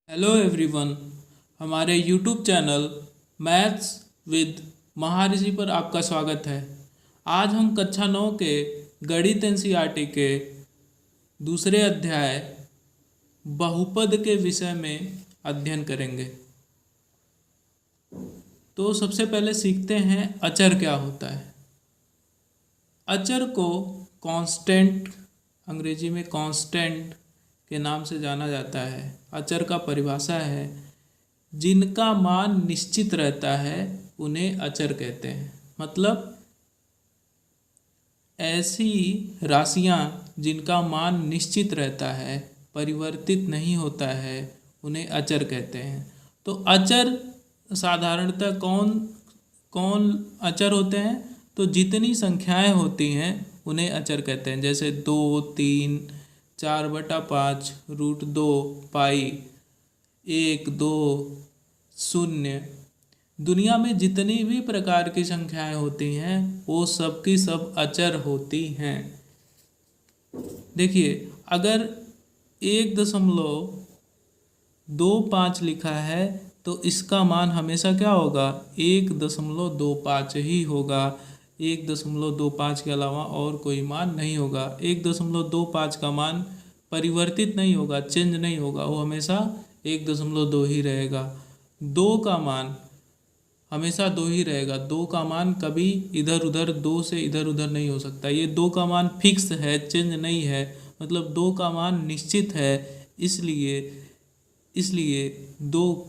Hello everyone, हमारे YouTube channel maths with महाऋषि पर आपका स्वागत है। आज हम कक्षा 9 के गणित एनसीईआरटी के दूसरे अध्याय बहुपद के विषय में अध्ययन करेंगे। तो सबसे पहले सीखते हैं अचर क्या होता है। अचर को कांस्टेंट, अंग्रेजी में कांस्टेंट के नाम से जाना जाता है। अचर का परिभाषा है जिनका मान निश्चित रहता है उन्हें अचर कहते हैं। मतलब ऐसी राशियां जिनका मान निश्चित रहता है, परिवर्तित नहीं होता है, उन्हें अचर कहते हैं। तो अचर साधारणतः कौन कौन अचर होते हैं? तो जितनी संख्याएं होती हैं उन्हें अचर कहते हैं। जैसे 2, 3, 4/5, √2, पाई, 1, 2, 0। दुनिया में जितनी भी प्रकार की संख्याएं होती हैं वो सब की सब अचर होती हैं। देखिए, अगर 1.25 लिखा है तो इसका मान हमेशा क्या होगा? 1.25 ही होगा। 1.25 के अलावा और कोई मान नहीं होगा। 1.25 का मान परिवर्तित नहीं होगा, चेंज नहीं होगा, वो हमेशा 1.2 ही रहेगा। 2 का मान हमेशा 2 ही रहेगा। 2 का मान कभी इधर उधर 2 से इधर उधर नहीं हो सकता। ये 2 का मान फिक्स है, चेंज नहीं है। मतलब 2 का मान निश्चित है। इसलिए 2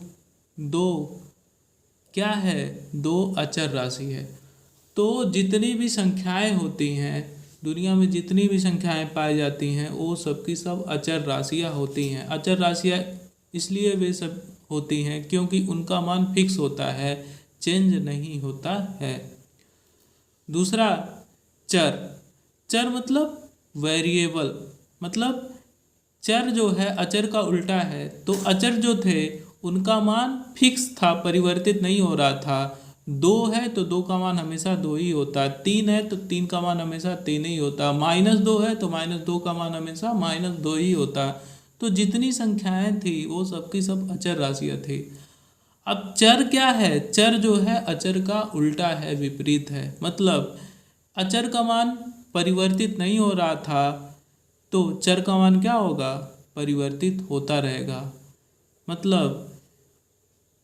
क्या है? 2 अचर राशि है। तो जितनी भी संख्याएं होती हैं, दुनिया में जितनी भी संख्याएं पाई जाती हैं वो सबकी सब अचर राशियां होती हैं। अचर राशियां इसलिए वे सब होती हैं क्योंकि उनका मान फिक्स होता है, चेंज नहीं होता है। दूसरा, चर। चर मतलब वेरिएबल। मतलब चर जो है अचर का उल्टा है। तो अचर जो थे उनका मान फिक्स था, परिवर्तित नहीं हो रहा था। 2 है तो 2 का मान हमेशा 2 ही होता। 3 है तो 3 का मान हमेशा 3 ही होता। -2 है तो -2 का मान हमेशा -2 ही होता। तो जितनी संख्याएं थी वो सबकी सब अचर राशियां थी। अब चर क्या है? चर जो है अचर का उल्टा है, विपरीत है। मतलब अचर का मान परिवर्तित नहीं हो रहा था तो चर का मान क्या होगा? परिवर्तित होता रहेगा। मतलब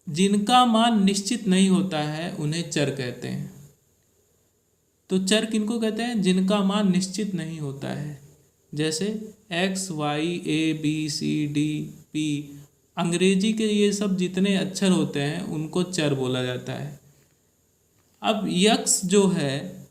जिनका मान निश्चित नहीं होता है उन्हें चर कहते हैं। तो चर किनको कहते हैं? जिनका मान निश्चित नहीं होता है। जैसे x, y, a, b, c, d, p। अंग्रेजी के ये सब जितने अक्षर होते हैं उनको चर बोला जाता है। अब यक्स जो है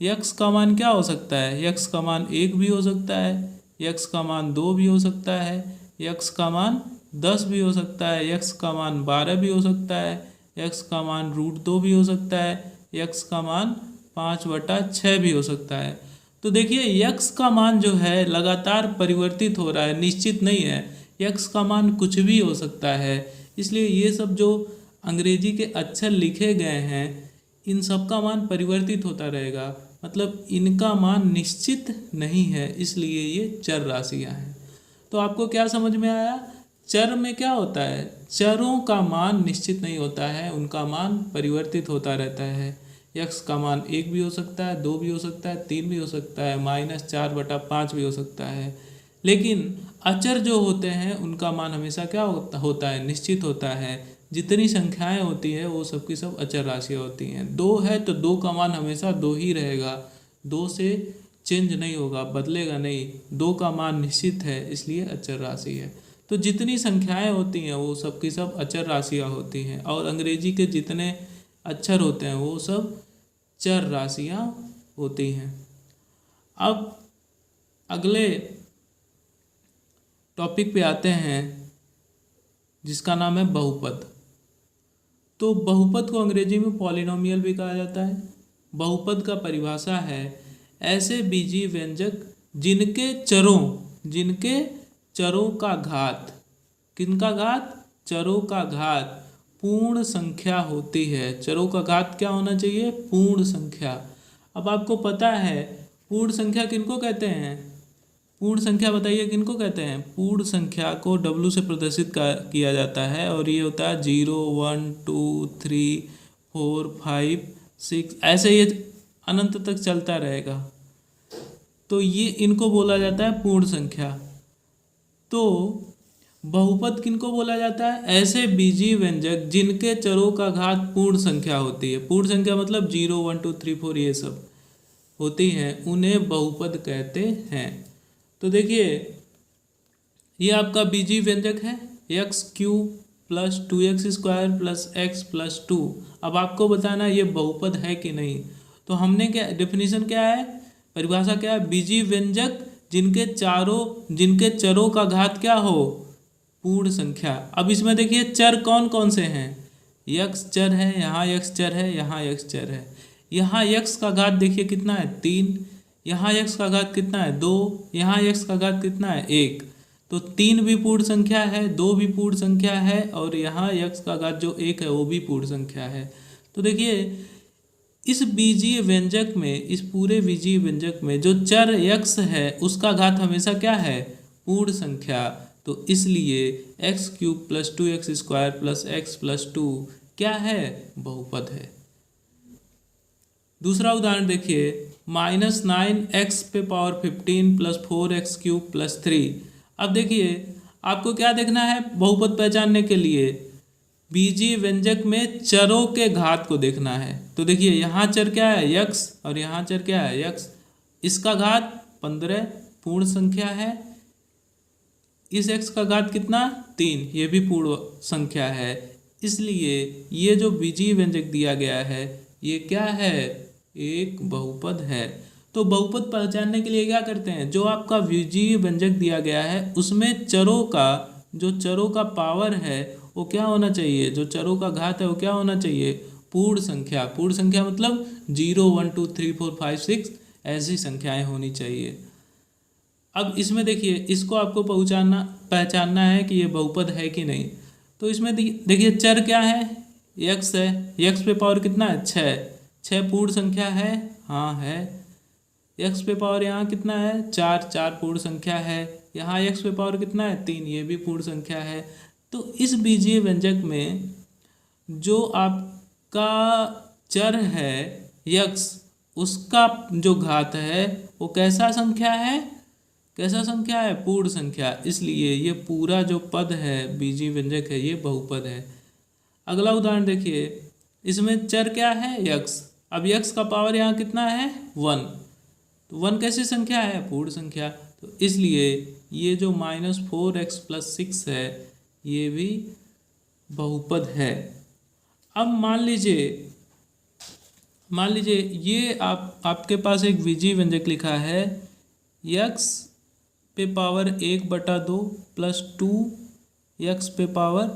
यक्स का मान क्या हो सकता है? यक्स का मान 1 भी हो सकता है, यक्स का मान 2 भी हो सकता है, यक्स का मान 10 भी हो सकता है, यक्स का मान 12 भी हो सकता है, यक्स का मान √2 भी हो सकता है, यक्स का मान 5/6 भी हो सकता है। तो देखिए, यक्स का मान जो है लगातार परिवर्तित हो रहा है, निश्चित नहीं है। यक्स का मान कुछ भी हो सकता है। इसलिए ये सब जो अंग्रेजी के अक्षर लिखे गए हैं इन सब का मान परिवर्तित होता रहेगा। मतलब इनका मान निश्चित नहीं है, इसलिए ये चर राशियां हैं। तो आपको क्या समझ में आया? चर में क्या होता है? चरों का मान निश्चित नहीं होता है, उनका मान परिवर्तित होता रहता है। यक्स का मान 1 भी हो सकता है, 2 भी हो सकता है, 3 भी हो सकता है, -4/5 भी हो सकता है। लेकिन अचर जो होते हैं उनका मान हमेशा क्या होता है? निश्चित होता है। जितनी संख्याएं होती है वो सबकी सब अचर राशियाँ होती हैं। 2 है तो 2 का मान हमेशा 2 ही रहेगा। 2 से चेंज नहीं होगा, बदलेगा नहीं। 2 का मान निश्चित है, इसलिए अचर राशि है। तो जितनी संख्याएं होती हैं वो सबकी सब अचर राशियाँ होती हैं। और अंग्रेजी के जितने अक्षर होते हैं वो सब चर राशियाँ होती हैं। अब अगले टॉपिक पे आते हैं जिसका नाम है बहुपद। तो बहुपद को अंग्रेजी में पॉलिनोमियल भी कहा जाता है। बहुपद का परिभाषा है ऐसे बीजीय व्यंजक जिनके चरों का घात, किनका घात? चरों का घात पूर्ण संख्या होती है। चरों का घात क्या होना चाहिए? पूर्ण संख्या। अब आपको पता है पूर्ण संख्या किनको कहते हैं? पूर्ण संख्या बताइए किनको कहते हैं? पूर्ण संख्या को W से प्रदर्शित किया जाता है और ये होता है 0 1 2 3 4 5 6, ऐसे ये अनंत तक चलता रहेगा। तो ये इनको बोला जाता है पूर्ण संख्या। तो बहुपद किनको बोला जाता है? ऐसे बीजीय व्यंजक जिनके चरों का घात पूर्ण संख्या होती है। पूर्ण संख्या मतलब 0 1 2 3 4 ये सब होती हैं, उन्हें बहुपद कहते हैं। तो देखिए ये आपका बीजीय व्यंजक है x cube plus 2x square plus x plus 2। अब आपको बताना ये बहुपद है कि नहीं। तो हमने क्या डेफिनेशन क्या है, परिभाषा क्या है? बीजीय व्यंजक जिनके चरों का घात क्या हो? पूर्ण संख्या। अब इसमें देखिए चर कौन कौन से हैं? यक्स चर है, यहाँ यक्स चर है, यहाँ यक्स चर है। यहाँ यक्स का घात देखिए कितना है? 3। यहाँ यक्स का घात कितना है? 2। यहाँ यक्स का घात कितना है? 1। तो 3 भी पूर्ण संख्या है, 2 भी पूर्ण संख्या है, और यहाँ यक्स का घात जो 1 है वो भी पूर्ण संख्या है। तो देखिए इस बीजीय व्यंजक में, इस पूरे बीजीय व्यंजक में जो चर यक्स है उसका घात हमेशा क्या है? पूर्ण संख्या। तो इसलिए x cube plus 2x square plus x plus 2 क्या है? बहुपद है। दूसरा उदाहरण देखिए, -9x पे power 15 plus 4x cube plus 3। अब देखिए आपको क्या देखना है बहुपद पहचानने के लिए? बीजीय व्यंजक में चरों के घात को देखना है। तो देखिए यहाँ चर क्या है? यक्स, और यहाँ चर क्या है? यक्स। इसका घात 15 पूर्ण संख्या है। इस x का घात कितना? 3, ये भी पूर्ण संख्या है। इसलिए ये जो बीजीय व्यंजक दिया गया है ये क्या है? एक बहुपद है। तो बहुपद पहचानने के लिए क्या करते हैं? जो आपका बीजीय व्यंजक दिया गया है उसमें चरों का पावर है वो क्या होना चाहिए? जो चरों का घात है वो क्या होना चाहिए? पूर्ण संख्या। पूर्ण संख्या मतलब 0 1 2 3 4 5 6 ऐसी संख्याएं होनी चाहिए। अब इसमें देखिए इसको आपको पहचानना है कि ये बहुपद है कि नहीं। तो इसमें देखिए चर क्या है? यक्स है। यक्स पे पावर कितना है? 6 पूर्ण संख्या है, हाँ है। यक्स पे पावर यहाँ कितना है? 4 पूर्ण संख्या है। यहाँ यक्स पे पावर कितना है? 3, ये भी पूर्ण संख्या है। तो इस बीजीय व्यंजक में जो आपका चर है यक्स, उसका जो घात है वो कैसा संख्या है? कैसा संख्या है? पूर्ण संख्या। इसलिए ये पूरा जो पद है बीजीय व्यंजक है ये बहुपद है। अगला उदाहरण देखिए, इसमें चर क्या है? यक्स। अब यक्स का पावर यहाँ कितना है? 1। तो 1 कैसी संख्या है? पूर्ण संख्या। तो इसलिए ये जो -4x प्लस 6 है ये भी बहुपद है। अब मान लीजिए ये आपके पास एक बीजीय व्यंजक लिखा है यक्स पे पावर 1/2 प्लस 2 यक्स पे पावर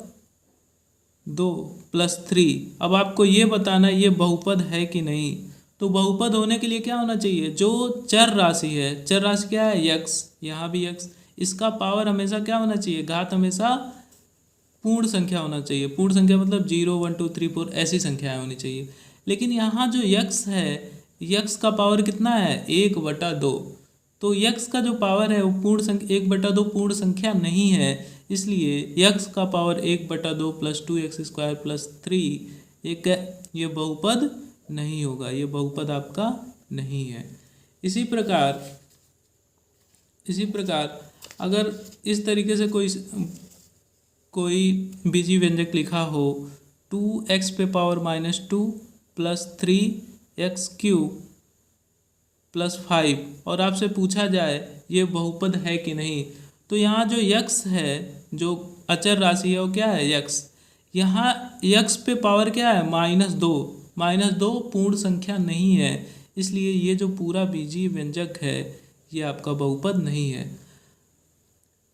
2 प्लस 3। अब आपको ये बताना ये बहुपद है कि नहीं। तो बहुपद होने के लिए क्या होना चाहिए? जो चर राशि है, चर राशि क्या है? यक्स, यहाँ भी यक्स, इसका पावर हमेशा क्या होना चाहिए? घात हमेशा पूर्ण संख्या होना चाहिए। पूर्ण संख्या मतलब 0 1 2 3 4 ऐसी संख्याएं होनी चाहिए। लेकिन यहाँ जो यक्स है, यक्स का पावर कितना है? 1/2। तो यक्स का जो पावर है वो पूर्ण संख्या 1/2 पूर्ण संख्या नहीं है। इसलिए यक्स का power 1/2 plus 2x square plus 3 ये बहुपद नहीं होगा, ये बहुपद आपका नहीं है। इसी प्रकार अगर इस तरीके से कोई बीजीय व्यंजक लिखा हो 2x पे power -2 plus 3x cube plus 5 और आपसे पूछा जाए ये बहुपद है कि नहीं। तो यहाँ जो यक्स है, जो अचर राशि है वो क्या है? यक्स। यहाँ यक्स पे पावर क्या है? -2। -2 पूर्ण संख्या नहीं है। इसलिए ये जो पूरा बीजीय व्यंजक है ये आपका बहुपद नहीं है।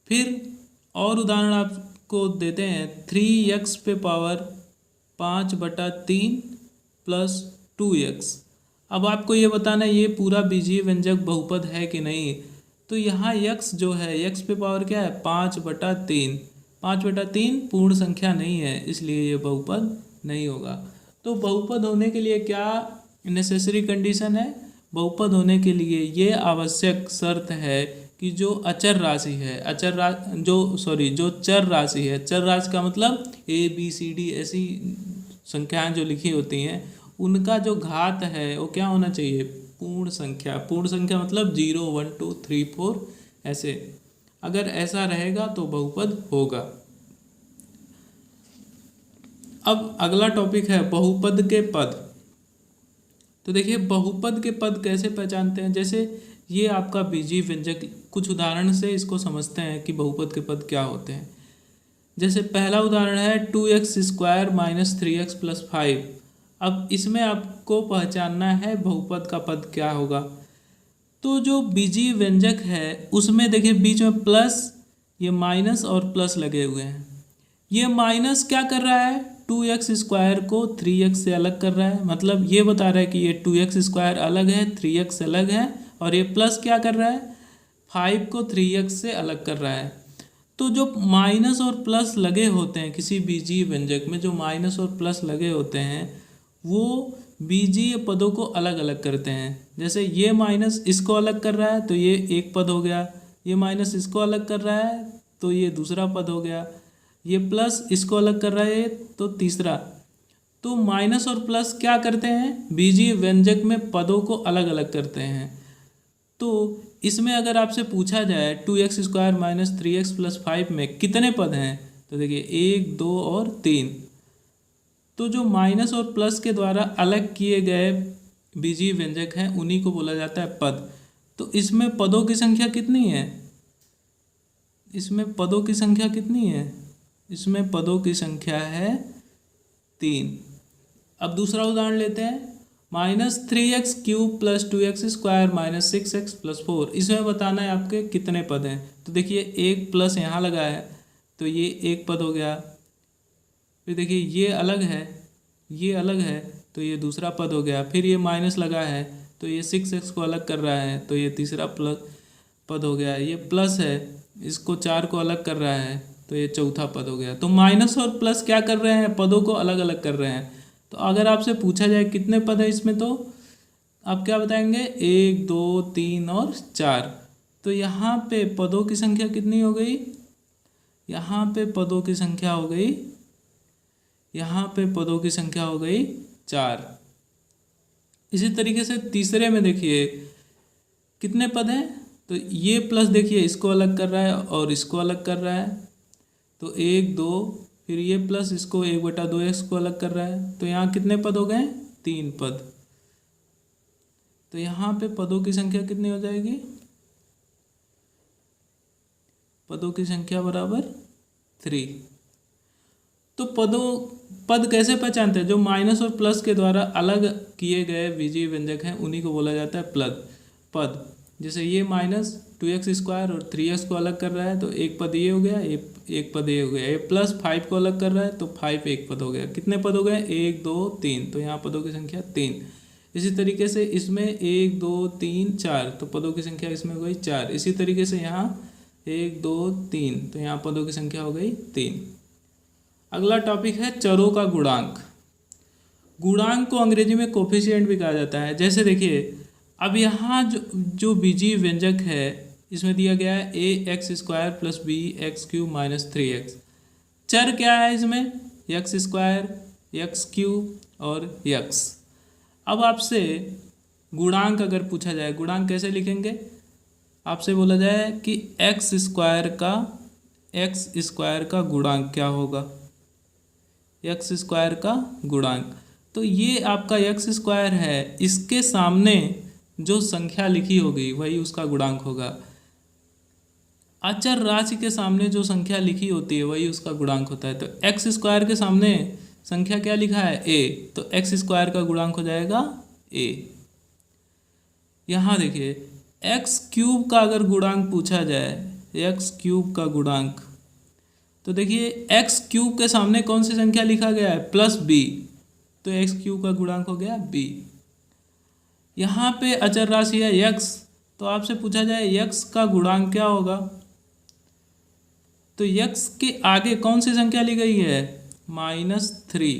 फिर और उदाहरण आपको देते हैं 3x पे पावर 5/3 प्लस 2x। अब आपको ये बताना है ये पूरा बीजीय व्यंजक बहुपद है कि नहीं। तो यहाँ x जो है, x पे पावर क्या है? 5/3। 5/3 पूर्ण संख्या नहीं है, इसलिए ये बहुपद नहीं होगा। तो बहुपद होने के लिए क्या नेसेसरी कंडीशन है? बहुपद होने के लिए ये आवश्यक शर्त है कि कि जो अचर राशि है, जो चर राशि है, चर राशि का मतलब ABCD ऐसी संख्याएं जो लिखी होती हैं उनका जो घात है वो क्या होना चाहिए, पूर्ण संख्या। पूर्ण संख्या मतलब 0 1 2 3 4 ऐसे, अगर ऐसा रहेगा तो बहुपद होगा। अब अगला टॉपिक है बहुपद के पद। तो देखिए बहुपद के पद कैसे पहचानते हैं, जैसे ये आपका बीजीय व्यंजक, कुछ उदाहरण से इसको समझते हैं कि बहुपद के पद क्या होते हैं। जैसे पहला उदाहरण है 2x² - 3x + 5। अब इसमें आपको पहचानना है बहुपद का पद क्या होगा। तो जो बीजीय व्यंजक है उसमें देखिए बीच में प्लस, ये माइनस और प्लस लगे हुए हैं। ये माइनस क्या कर रहा है, 2x² को 3x से अलग कर रहा है, मतलब ये बता रहा है कि ये 2x² अलग है, 3x अलग है, और ये प्लस क्या कर रहा है, 5 को 3x से अलग कर रहा है। तो जो माइनस और प्लस लगे होते हैं किसी बीजीय व्यंजक में, जो माइनस और प्लस लगे होते हैं वो बीजीय पदों को अलग अलग करते हैं। जैसे ये माइनस इसको अलग कर रहा है तो ये एक पद हो गया, ये माइनस इसको अलग कर रहा है तो ये दूसरा पद हो गया, ये प्लस इसको अलग कर रहा है तो तीसरा। तो माइनस और प्लस क्या करते हैं, बीजीय व्यंजक में पदों को अलग अलग करते हैं। तो इसमें अगर आपसे पूछा जाए 2x² - 3x + 5 में कितने पद हैं, तो देखिए 1 2 और 3। तो जो माइनस और प्लस के द्वारा अलग किए गए बीजीय व्यंजक हैं उन्हीं को बोला जाता है पद। तो इसमें पदों की संख्या कितनी है, इसमें पदों की संख्या कितनी है, इसमें पदों की संख्या है 3। अब दूसरा उदाहरण लेते हैं, -3x³ + 2x² - 6x + 4। इसमें बताना है आपके कितने पद हैं। तो देखिए एक प्लस यहाँ लगा है तो ये एक पद हो गया, फिर देखिए ये अलग है, ये अलग है तो ये दूसरा पद हो गया, फिर ये माइनस लगा है तो ये 6x को अलग कर रहा है तो ये तीसरा प्लस पद हो गया, ये प्लस है इसको 4 को अलग कर रहा है तो ये चौथा पद हो गया। तो माइनस और प्लस क्या कर रहे हैं, पदों को अलग अलग कर रहे हैं। तो अगर आपसे पूछा जाए कितने पद है इसमें, तो आप क्या बताएंगे, 1 2 3 और 4। तो यहाँ पे पदों की संख्या कितनी हो गई, यहाँ पे पदों की संख्या हो गई, यहाँ पे पदों की संख्या हो गई 4। इसी तरीके से तीसरे में देखिए कितने पद हैं, तो ये प्लस देखिए इसको अलग कर रहा है और इसको अलग कर रहा है, तो 1 2, फिर ये प्लस इसको 1/2x को अलग कर रहा है, तो यहाँ कितने पद हो गए, 3 पद। तो यहाँ पे पदों की संख्या कितनी हो जाएगी, पदों की संख्या बराबर 3। तो पद कैसे पहचानते हैं, जो माइनस और प्लस के द्वारा अलग किए गए बीजीय व्यंजक हैं उन्हीं को बोला जाता है पद। जैसे ये -2x² और 3x को अलग कर रहा है तो एक पद ये हो गया, एक पद ये हो गया, ये प्लस 5 को अलग कर रहा है तो 5 एक पद हो गया। कितने पद हो गए, 1 2 3, तो यहाँ पदों की संख्या 3। इसी तरीके से इसमें 1 2 3 4, तो पदों की संख्या इसमें हो गई 4। इसी तरीके से यहाँ 1 2 3, तो यहाँ पदों की संख्या हो गई 3। अगला टॉपिक है चरों का गुणांक। गुणांक को अंग्रेजी में कोफिशिएंट भी कहा जाता है। जैसे देखिए अब यहाँ जो बीजीय व्यंजक है इसमें दिया गया है ax² + bx³ - 3x। चर क्या है इसमें, x², x³ और x। अब आपसे गुणांक अगर पूछा जाए, गुणांक कैसे लिखेंगे, आपसे बोला जाए कि x² का गुणांक क्या होगा, x² का गुणांक। तो ये आपका x² है, इसके सामने जो संख्या लिखी होगी वही उसका गुणांक होगा। अचर राशि के सामने जो संख्या लिखी होती है वही उसका गुणांक होता है। तो x² के सामने संख्या क्या लिखा है, a, तो x² का गुणांक हो जाएगा a। यहाँ देखिए x³ का अगर गुणांक पूछा जाए, x³ का गुणांक, तो देखिए x³ के सामने कौन सी संख्या लिखा गया है, +b, तो x³ का गुणांक हो गया b। यहाँ पे अचर राशि है x, तो आपसे पूछा जाए x का गुणांक क्या होगा, तो x के आगे कौन सी संख्या ली गई है, -3।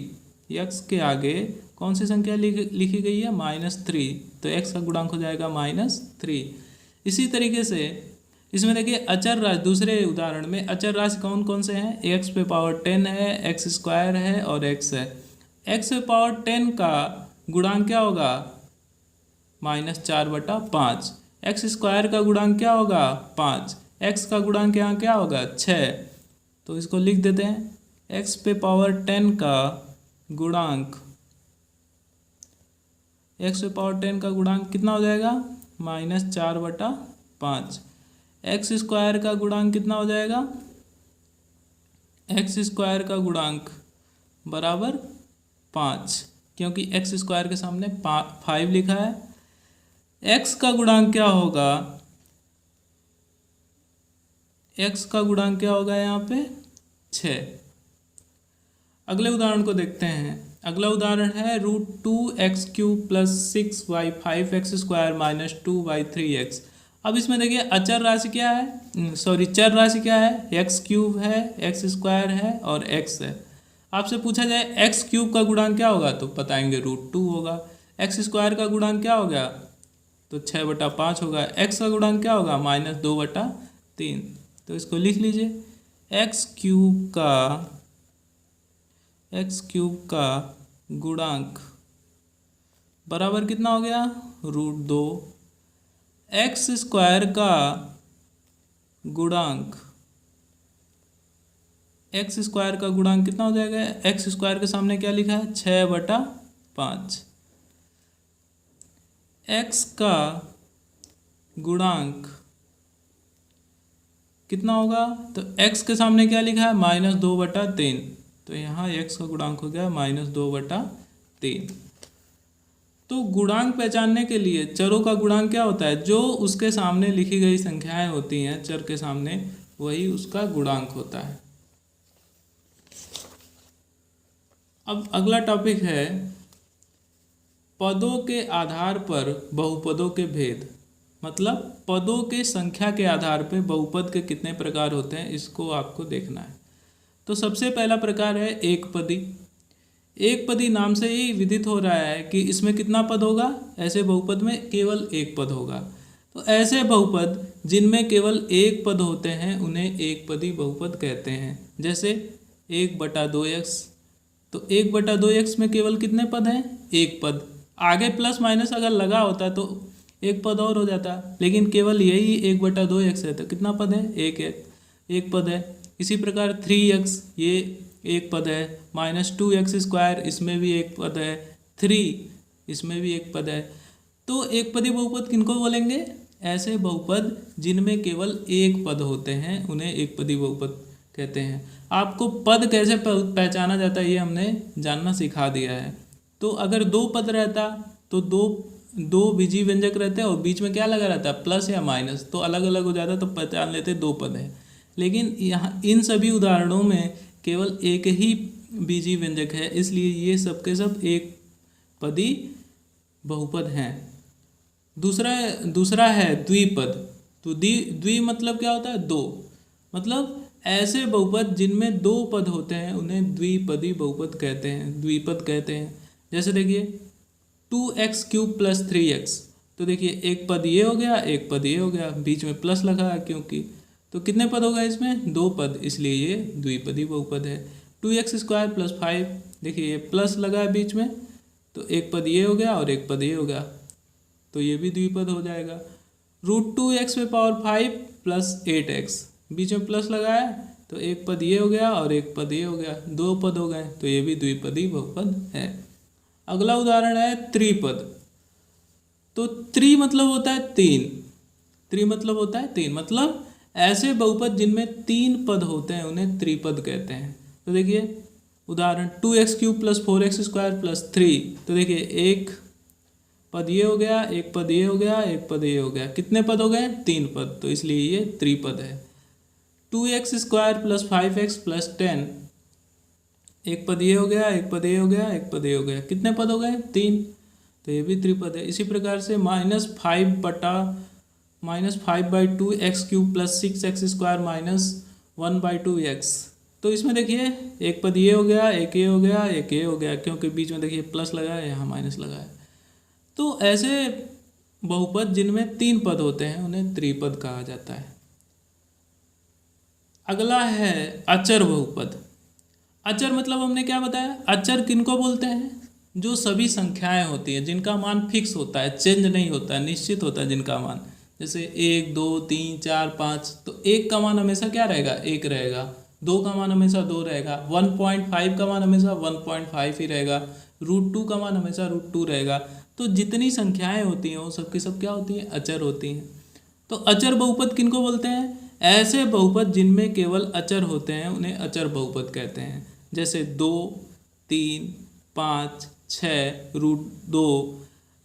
x के आगे कौन सी संख्या लिखी गई है, -3, तो x का गुणांक हो जाएगा -3। इसी तरीके से इसमें देखिए अचर राशि, दूसरे उदाहरण में अचर राशि कौन कौन से हैं, एक्स पे पावर 10 है, एक्स स्क्वायर है और एक्स है। एक्स पे पावर 10 का गुणांक क्या होगा, -4/5। एक्स स्क्वायर का गुणांक क्या होगा, 5। एक्स का गुणांक यहाँ क्या होगा, 6। तो इसको लिख देते हैं, एक्स पे पावर 10 का गुणांक, एक्स पे पावर 10 का गुणांक कितना हो जाएगा, -4/5। एक्स स्क्वायर का गुणांक कितना हो जाएगा, एक्स स्क्वायर का गुणांक बराबर 5, क्योंकि एक्स स्क्वायर के सामने 5 लिखा है। एक्स का गुणांक क्या होगा, एक्स का गुणांक क्या होगा यहाँ पे 6। अगले उदाहरण को देखते हैं। अगला उदाहरण है √2x³ + 6y5x² - 2y3x। अब इसमें देखिए अचर राशि क्या है, सॉरी चर राशि क्या है, x³ है, x² है और x है। आपसे पूछा जाए x³ का गुणांक क्या होगा तो बताएंगे √2 होगा। x² का गुणांक क्या होगा तो 6/5 होगा। x का गुणांक क्या होगा -2/3। तो इसको लिख लीजिए, x³ का गुणांक बराबर कितना हो गया, √2। x² का गुणांक, x² का गुणांक कितना हो जाएगा, x² के सामने क्या लिखा है 6/5। x का गुणांक कितना होगा तो x के सामने क्या लिखा है -2/3, तो यहाँ x का गुणांक हो गया -2/3। तो गुणांक पहचानने के लिए चरों का गुणांक क्या होता है, जो उसके सामने लिखी गई संख्याएं होती हैं चर के सामने, वही उसका गुणांक होता है। अब अगला टॉपिक है पदों के आधार पर बहुपदों के भेद। मतलब पदों के संख्या के आधार पर बहुपद के कितने प्रकार होते हैं, इसको आपको देखना है। तो सबसे पहला प्रकार है एक पदी। एक पदी नाम से ही विदित हो रहा है कि इसमें कितना पद होगा, ऐसे बहुपद में केवल एक पद होगा। तो ऐसे बहुपद जिनमें केवल एक पद होते हैं उन्हें एक पदी बहुपद कहते हैं। जैसे 1/2x, तो 1/2x में केवल कितने पद हैं, एक पद। आगे प्लस माइनस अगर लगा होता तो एक पद और हो जाता, लेकिन केवल यही 1/2x है तो कितना पद है, एक पद है। इसी प्रकार 3x ये एक पद है, -2x², इसमें भी एक पद है, 3 इसमें भी एक पद है। तो एक पदी बहुपद किनको बोलेंगे, ऐसे बहुपद जिनमें केवल एक पद होते हैं उन्हें एक पदी बहुपद कहते हैं। आपको पद कैसे पहचाना जाता है ये हमने जानना सिखा दिया है। तो अगर दो पद रहता तो दो बीजी व्यंजक रहते हैं और बीच में क्या लगा रहता है प्लस या माइनस, तो अलग अलग हो जाता तो पहचान लेते दो पद है। लेकिन यहाँ इन सभी उदाहरणों में केवल एक ही बीजी व्यंजक है, इसलिए ये सब के सब एक पदी बहुपद हैं। दूसरा है द्विपद। तो द्वि मतलब क्या होता है, दो। मतलब ऐसे बहुपद जिनमें दो पद होते हैं उन्हें द्विपदी बहुपद कहते हैं, द्विपद कहते हैं। जैसे देखिए 2x³ + 3x, तो देखिए एक पद ये हो गया, एक पद ये हो गया, बीच में प्लस लगा है क्योंकि, तो कितने पद हो गए इसमें, दो पद, इसलिए ये द्विपदी बहुपद है। 2x² + 5, देखिए ये प्लस लगा है बीच में, तो एक पद ये हो गया और एक पद ये हो गया, तो ये भी द्विपद हो जाएगा। √2x⁵ + 8x, बीच में प्लस लगा है तो एक पद ये हो गया और एक पद ये हो गया, दो पद हो गए, तो ये भी द्विपदी बहुपद है। अगला उदाहरण है त्रिपद। तो त्रि मतलब होता है तीन, त्रि मतलब होता है तीन, मतलब ऐसे बहुपद जिनमें तीन पद होते हैं उन्हें त्रिपद कहते हैं। तो देखिए उदाहरण 2x³ + 4x² + 3, तो देखिए एक पद ये हो गया, एक पद ये हो गया, एक पद ये हो गया, कितने पद हो गए, तीन पद, तो इसलिए ये त्रिपद है। 2x² + 5x + 10, एक पद ये हो गया, एक पद ये हो गया, एक पद ये हो गया, कितने पद हो गए, तीन, तो ये भी त्रिपद है। इसी प्रकार से -5/2x³ + 6x² - 1/2x, तो इसमें देखिए एक पद ये हो गया, एक ये हो गया, एक ये हो गया, क्योंकि बीच में देखिए प्लस लगा है, यहाँ माइनस लगा है। तो ऐसे बहुपद जिनमें तीन पद होते हैं उन्हें त्रिपद कहा जाता है। अगला है अचर बहुपद। अचर मतलब हमने क्या बताया, अचर किनको बोलते हैं, जो सभी संख्याएं होती हैं जिनका मान फिक्स होता है, चेंज नहीं होता है, निश्चित होता है जिनका मान। जैसे 1 2 3 4 5, तो 1 का मान हमेशा क्या रहेगा, 1 रहेगा। 2 का मान हमेशा 2 रहेगा। 1.5 का मान हमेशा 1.5 ही रहेगा। √2 का मान हमेशा √2 रहेगा। तो जितनी संख्याएं होती हैं वो सब की सब क्या होती हैं, अचर होती हैं। तो अचर बहुपद किनको बोलते हैं, ऐसे बहुपद जिनमें केवल अचर होते हैं उन्हें अचर बहुपद कहते हैं। जैसे 2 3 5 6 √2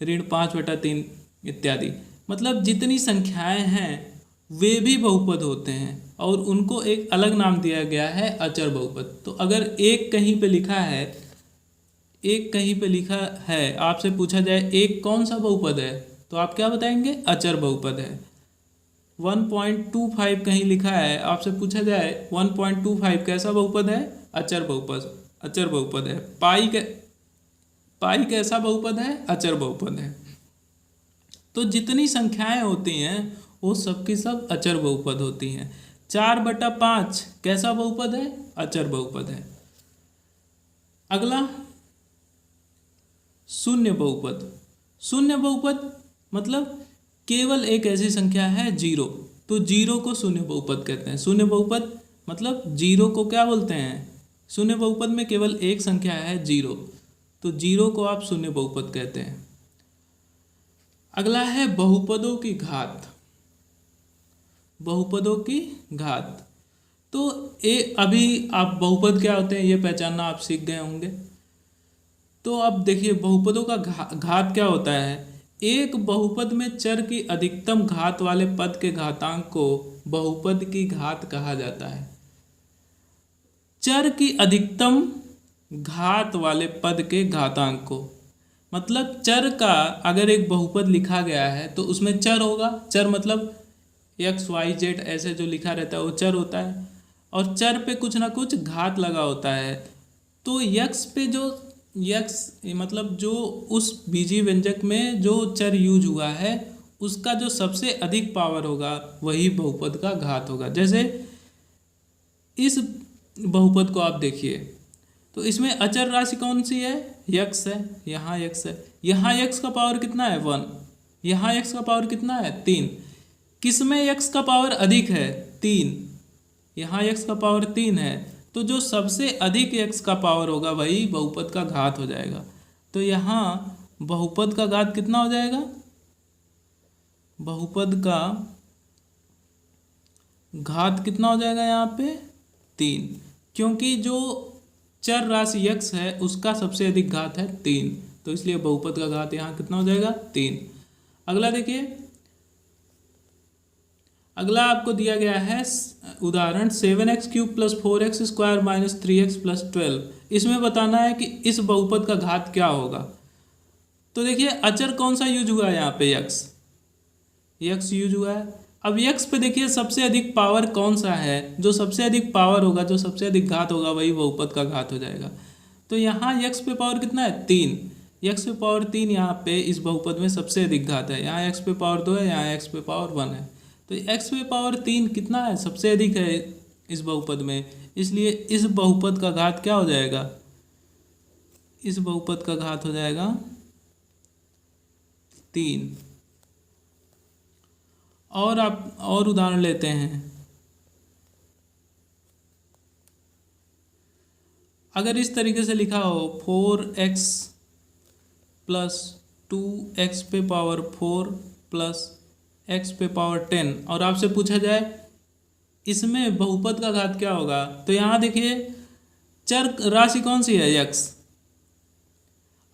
ऋण 5/3 इत्यादि। मतलब जितनी संख्याएं हैं वे भी बहुपद होते हैं और उनको एक अलग नाम दिया गया है अचर बहुपद। तो अगर एक कहीं पे लिखा है, एक कहीं पे लिखा है, आपसे पूछा जाए एक कौन सा बहुपद है, तो आप क्या बताएंगे, अचर बहुपद है। 1.25 कहीं लिखा है, आपसे पूछा जाए 1.25 कैसा बहुपद है, अचर बहुपद, अचर बहुपद है। पाई कैसा बहुपद है, अचर बहुपद है। तो जितनी संख्याएं होती हैं वो सब की सब अचर बहुपद होती हैं। 4/5 कैसा बहुपद है, अचर बहुपद है। अगला शून्य बहुपद। शून्य बहुपद मतलब केवल एक ऐसी संख्या है जीरो, तो जीरो को शून्य बहुपद कहते हैं। शून्य बहुपद मतलब जीरो को क्या बोलते हैं, शून्य बहुपद में केवल एक संख्या है जीरो, तो जीरो को आप शून्य बहुपद कहते हैं। अगला है बहुपदों की घात। बहुपदों की घात, तो अभी आप बहुपद क्या होते हैं ये पहचानना आप सीख गए होंगे। तो अब देखिए बहुपदों का घात क्या होता है। एक बहुपद में चर की अधिकतम घात वाले पद के घातांक को बहुपद की घात कहा जाता है। चर की अधिकतम घात वाले पद के घातांक को, मतलब चर का अगर एक बहुपद लिखा गया है तो उसमें चर होगा। चर मतलब XYZ ऐसे जो लिखा रहता है वो चर होता है, और चर पे कुछ ना कुछ घात लगा होता है। तो यक्स पे जो यक्स मतलब जो उस बीजी व्यंजक में जो चर यूज हुआ है उसका जो सबसे अधिक पावर होगा वही बहुपद का घात होगा। जैसे इस बहुपद को आप देखिए, तो इसमें अचर राशि कौन सी है, यक्स है। यहाँ यक्स है, यहाँ यक्स का पावर कितना है 1, यहाँ यक्स का पावर कितना है 3। किसमें यक्स का पावर अधिक है, 3। यहाँ यक्स का पावर 3 है, तो जो सबसे अधिक यक्स का पावर होगा वही बहुपद का घात हो जाएगा। तो यहाँ बहुपद का घात कितना हो जाएगा, बहुपद का घात कितना हो जाएगा यहाँ पे 3, क्योंकि जो चर राशि यक्स है उसका सबसे अधिक घात है 3, तो इसलिए बहुपद का घात यहाँ कितना हो जाएगा 3। अगला देखिए, अगला आपको दिया गया है उदाहरण 7x³ + 4x² - 3x + 12। इसमें बताना है कि इस बहुपद का घात क्या होगा। तो देखिए अचर कौन सा यूज हुआ है यहाँ पे, यक्स यूज हुआ है। अब यक्स पे देखिए सबसे अधिक पावर कौन सा है, जो सबसे अधिक पावर होगा, जो सबसे अधिक घात होगा वही बहुपद का घात हो जाएगा। तो यहाँ यक्स पे पावर कितना है 3, यक्स पे पावर 3 यहाँ पे इस बहुपद में सबसे अधिक घात है। यहाँ यक्स पे पावर 2 है, यहाँ यक्स पे पावर 1 है, तो एक्स पे पावर 3 कितना है, सबसे अधिक है इस बहुपद में, इसलिए इस बहुपद का घात क्या हो जाएगा, इस बहुपद का घात हो जाएगा 3। और आप और उदाहरण लेते हैं। अगर इस तरीके से लिखा हो 4x + 2x पे पावर 4 + x पे पावर 10, और आपसे पूछा जाए इसमें बहुपद का घात क्या होगा, तो यहाँ देखिए चर राशि कौन सी है, यक्स।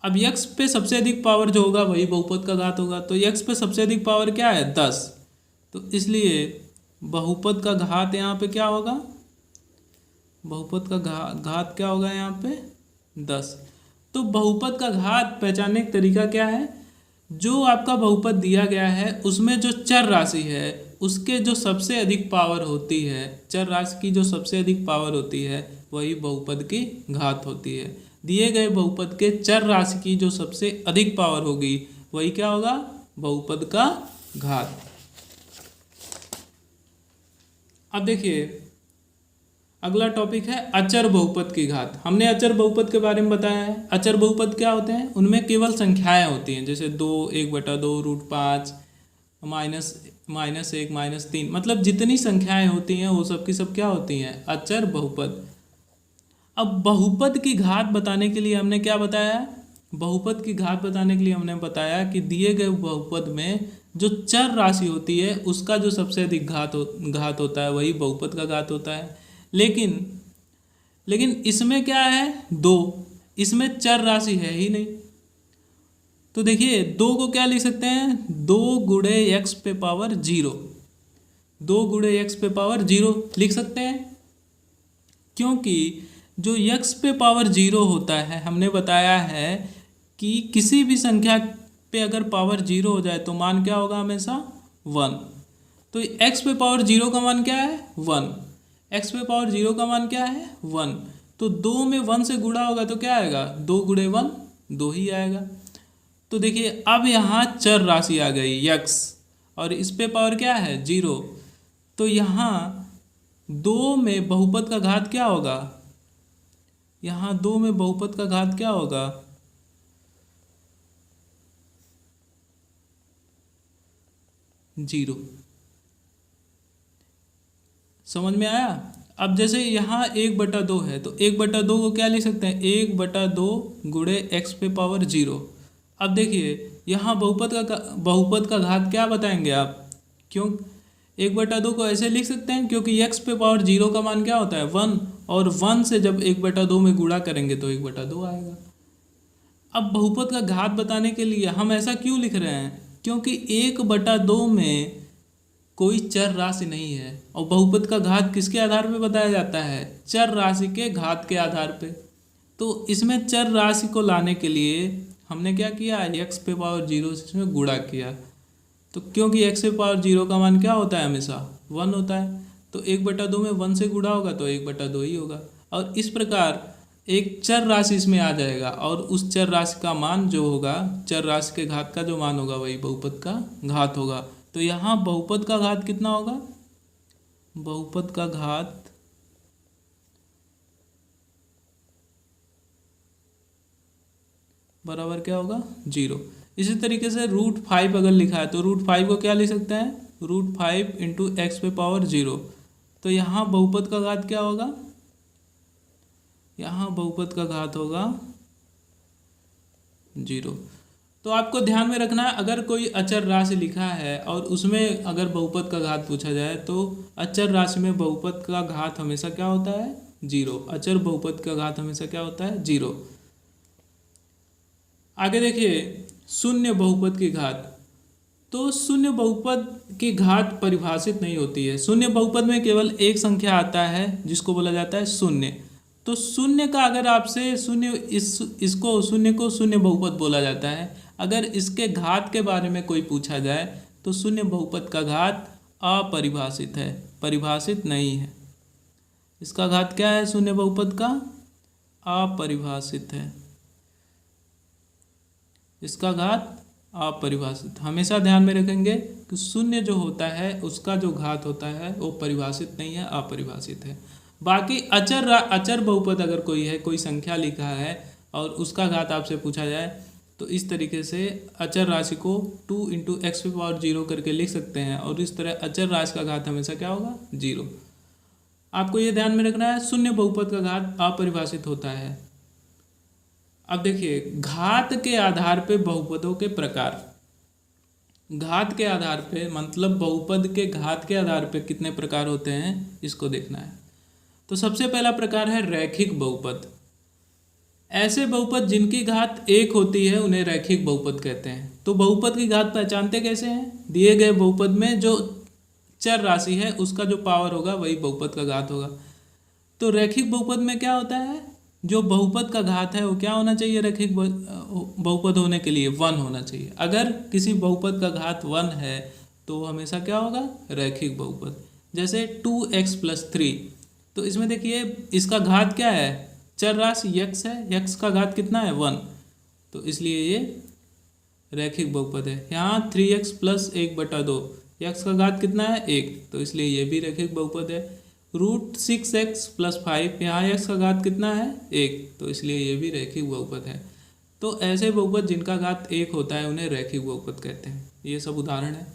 अब यक्स पे सबसे अधिक पावर जो होगा वही बहुपद का घात होगा, तो यक्स पे सबसे अधिक पावर क्या है 10, तो इसलिए बहुपद का घात यहाँ पे क्या होगा, बहुपद का घात क्या होगा यहाँ पे 10। तो बहुपद का घात पहचानने का तरीका क्या है, जो आपका बहुपद दिया गया है उसमें जो चर राशि है उसके जो सबसे अधिक पावर होती है, चर राशि की जो सबसे अधिक पावर होती है वही बहुपद की घात होती है। दिए गए बहुपद के चर राशि की जो सबसे अधिक पावर होगी वही क्या होगा, बहुपद का घात। अब देखिए अगला टॉपिक है अचर बहुपद की घात। हमने अचर बहुपद के बारे में बताया है। अचर बहुपद क्या होते हैं? उनमें केवल संख्याएं होती हैं, जैसे 2, 1/2, √5, -1, -3, मतलब जितनी संख्याएं होती हैं वो सब की सब क्या होती हैं? अचर बहुपद। अब बहुपद की घात बताने के लिए हमने क्या बताया? बहुपद की घात बताने के लिए हमने बताया कि दिए गए बहुपद में जो चर राशि होती है उसका जो सबसे अधिक घात होता है वही बहुपद का घात होता है। लेकिन लेकिन इसमें क्या है? 2, इसमें चर राशि है ही नहीं। तो देखिए 2 को क्या लिख सकते हैं? 2 गुणे x पे पावर 0, 2 गुणे x पे पावर 0 लिख सकते हैं, क्योंकि जो x पे पावर 0 होता है हमने बताया है कि किसी भी संख्या पे अगर पावर 0 हो जाए तो मान क्या होगा? हमेशा 1। तो x पे पावर 0 का मान क्या है? 1। x पे पावर 0 का मान क्या है? 1। तो 2 में 1 से गुणा होगा तो क्या आएगा? 2 गुणे 1 2 ही आएगा। तो देखिए अब यहाँ चर राशि आ गई x, और इस पे पावर क्या है? 0। तो यहाँ 2 में बहुपद का घात क्या होगा? यहाँ 2 में बहुपद का घात क्या होगा? 0। समझ में आया? अब जैसे यहाँ 1/2 है तो 1/2 को क्या लिख सकते हैं? 1/2 गुणे x पे पावर 0। अब देखिए यहाँ बहुपद का घात क्या बताएंगे आप? क्यों 1/2 को ऐसे लिख सकते हैं क्योंकि x पे पावर 0 का मान क्या होता है? 1, और 1 से जब 1/2 में गुणा करेंगे तो 1/2 आएगा। अब बहुपद का घात बताने के लिए हम ऐसा क्यों लिख रहे हैं? क्योंकि 1/2 में कोई चर राशि नहीं है, और बहुपद का घात किसके आधार पे बताया जाता है? चर राशि के घात के आधार पे। तो इसमें चर राशि को लाने के लिए हमने क्या किया? x पे पावर 0 से इसमें गुणा किया। तो क्योंकि x पे पावर 0 का मान क्या होता है? हमेशा 1 होता है। तो 1/2 में 1 से गुणा होगा तो 1/2 ही होगा। और इस प्रकार एक चर राशि इसमें आ जाएगा, और उस चर राशि का मान जो होगा, चर राशि के घात का जो मान होगा वही बहुपद का घात होगा। तो यहाँ बहुपद का घात कितना होगा? बहुपद का घात बराबर क्या होगा? 0। इसी तरीके से √5 अगर लिखा है तो √5 को क्या लिख सकते हैं? √5 इंटू x पे पावर 0। तो यहाँ बहुपद का घात क्या होगा? यहाँ बहुपद का घात होगा 0। तो आपको ध्यान में रखना है, अगर कोई अचर राशि लिखा है और उसमें अगर बहुपद का घात पूछा जाए तो अचर राशि में बहुपद का घात हमेशा क्या होता है? 0। अचर बहुपद का घात हमेशा क्या होता है? 0। आगे देखिए शून्य बहुपद की घात। तो शून्य बहुपद की घात परिभाषित नहीं होती है। शून्य बहुपद में केवल एक संख्या आता है जिसको बोला जाता है शून्य। तो शून्य का अगर आपसे शून्य इसको शून्य को शून्य बहुपद बोला जाता है। अगर इसके घात के बारे में कोई पूछा जाए तो शून्य बहुपद का घात अपरिभाषित है, परिभाषित नहीं है। इसका घात क्या है? शून्य बहुपद का अपरिभाषित है। इसका घात अपरिभाषित। हमेशा ध्यान में रखेंगे कि शून्य जो होता है उसका जो घात होता है वो परिभाषित नहीं है, अपरिभाषित है। बाकी अचर बहुपद अगर कोई है, कोई संख्या लिखा है और उसका घात आपसे पूछा जाए तो इस तरीके से अचर राशि को 2 इंटू x पे पावर 0 करके लिख सकते हैं, और इस तरह अचर राशि का घात हमेशा क्या होगा? 0। आपको ये ध्यान में रखना है शून्य बहुपद का घात अपरिभाषित होता है। अब देखिए घात के आधार पे बहुपदों के प्रकार। घात के आधार पे मतलब बहुपद के घात के आधार पे कितने प्रकार होते हैं इसको देखना है। तो सबसे पहला प्रकार है रैखिक बहुपद। ऐसे बहुपद जिनकी घात 1 होती है उन्हें रैखिक बहुपद कहते हैं। तो बहुपद की घात पहचानते कैसे हैं? दिए गए बहुपद में जो चर राशि है उसका जो पावर होगा वही बहुपद का घात होगा। तो रैखिक बहुपद में क्या होता है? जो बहुपद का घात है वो क्या होना चाहिए? रैखिक बहुपद होने के लिए 1 होना चाहिए। अगर किसी बहुपद का घात 1 है तो हमेशा क्या होगा? रैखिक बहुपद। जैसे 2x + 3, तो इसमें देखिए इसका घात क्या है? चर राशि x है, x का घात कितना है? 1, तो इसलिए ये रैखिक बहुपद है। यहाँ 3x + 1/2, x का घात कितना है? 1, तो इसलिए ये भी रैखिक बहुपद है। √6x+5, यहाँ x का घात कितना है 1, तो इसलिए ये भी रैखिक बहुपद है। तो ऐसे बहुपद जिनका घात 1 होता है उन्हें रैखिक बहुपद कहते हैं। ये सब उदाहरण है।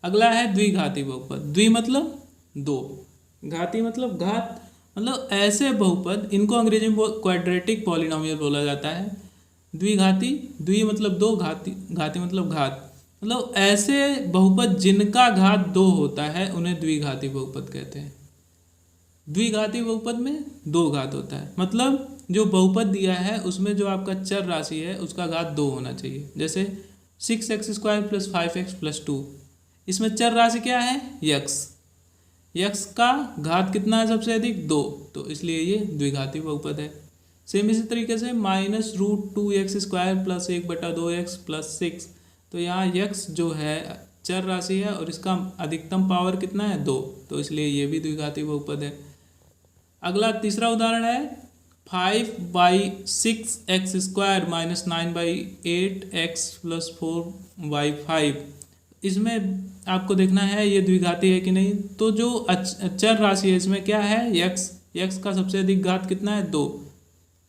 अगला है द्विघाती बहुपद। द्वि मतलब दो, घाती मतलब घात, मतलब ऐसे बहुपद, इनको अंग्रेजी में क्वाड्रेटिक पॉलिनोमियल बोला जाता है। द्विघाती, द्वि मतलब दो, घाती घाती मतलब घात, मतलब ऐसे बहुपद जिनका घात 2 होता है उन्हें द्विघाती बहुपद कहते हैं। द्विघाती बहुपद में दो घात होता है, मतलब जो बहुपद दिया है उसमें जो आपका चर राशि है उसका घात 2 होना चाहिए। जैसे 6x² + 5x + 2, इसमें चर राशि क्या है यक्स, यक्स का घात कितना है सबसे अधिक 2, तो इसलिए ये द्विघाती बहुपद है। सेम इसी तरीके से -√2x² + 1/2x + 6, तो यहाँ यक्स जो है चर राशि है और इसका अधिकतम पावर कितना है 2, तो इसलिए ये भी द्विघाती बहुपद है। अगला तीसरा उदाहरण है 5/6x² - 9/8x + 4/5। इसमें आपको देखना है ये द्विघाती है कि नहीं। तो जो चर राशि है इसमें क्या है यक्स, यक्स का सबसे अधिक घात कितना है 2,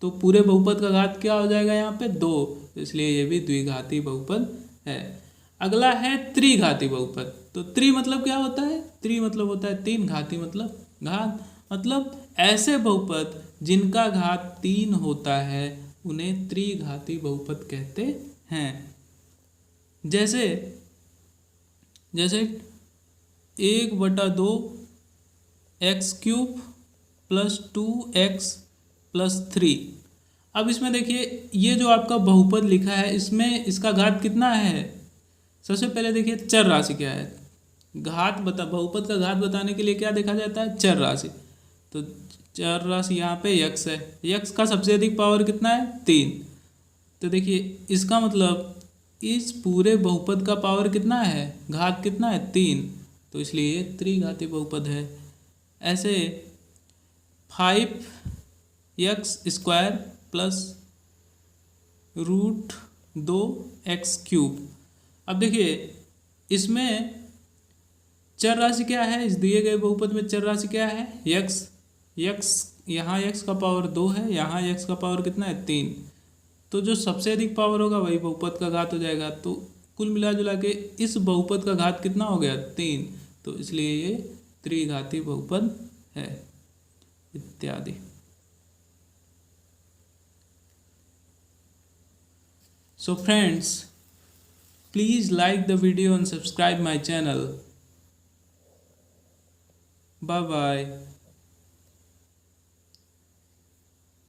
तो पूरे बहुपद का घात क्या हो जाएगा यहाँ पे 2, इसलिए ये भी द्विघाती बहुपद है। अगला है त्रिघाती बहुपद। तो त्रि मतलब क्या होता है, त्रि मतलब होता है 3, घाती मतलब घात, मतलब ऐसे बहुपद जिनका घात 3 होता है उन्हें त्रिघाती बहुपद कहते हैं। जैसे 1/2 x³ + 2x + 3। अब इसमें देखिए ये जो आपका बहुपद लिखा है इसमें इसका घात कितना है। सबसे पहले देखिए चर राशि क्या है, बहुपद का घात बताने के लिए क्या देखा जाता है चर राशि। तो चर राशि यहाँ पे यक्स है, यक्स का सबसे अधिक पावर कितना है 3, तो देखिए इसका मतलब इस पूरे बहुपद का पावर कितना है, घात कितना है 3, तो इसलिए ये त्रिघाती बहुपद है। ऐसे 5x² + √2x³। अब देखिए इसमें चर राशि क्या है, इस दिए गए बहुपद में चर राशि क्या है यक्स, यक्स यहाँ यक्स का पावर 2 है, यहाँ यक्स का पावर कितना है 3, तो जो सबसे अधिक पावर होगा वही बहुपद का घात हो जाएगा। तो कुल मिला जुला के इस बहुपद का घात कितना हो गया 3, तो इसलिए ये त्रिघाती बहुपद है, इत्यादि। So friends, please like the video and subscribe my channel. Bye bye.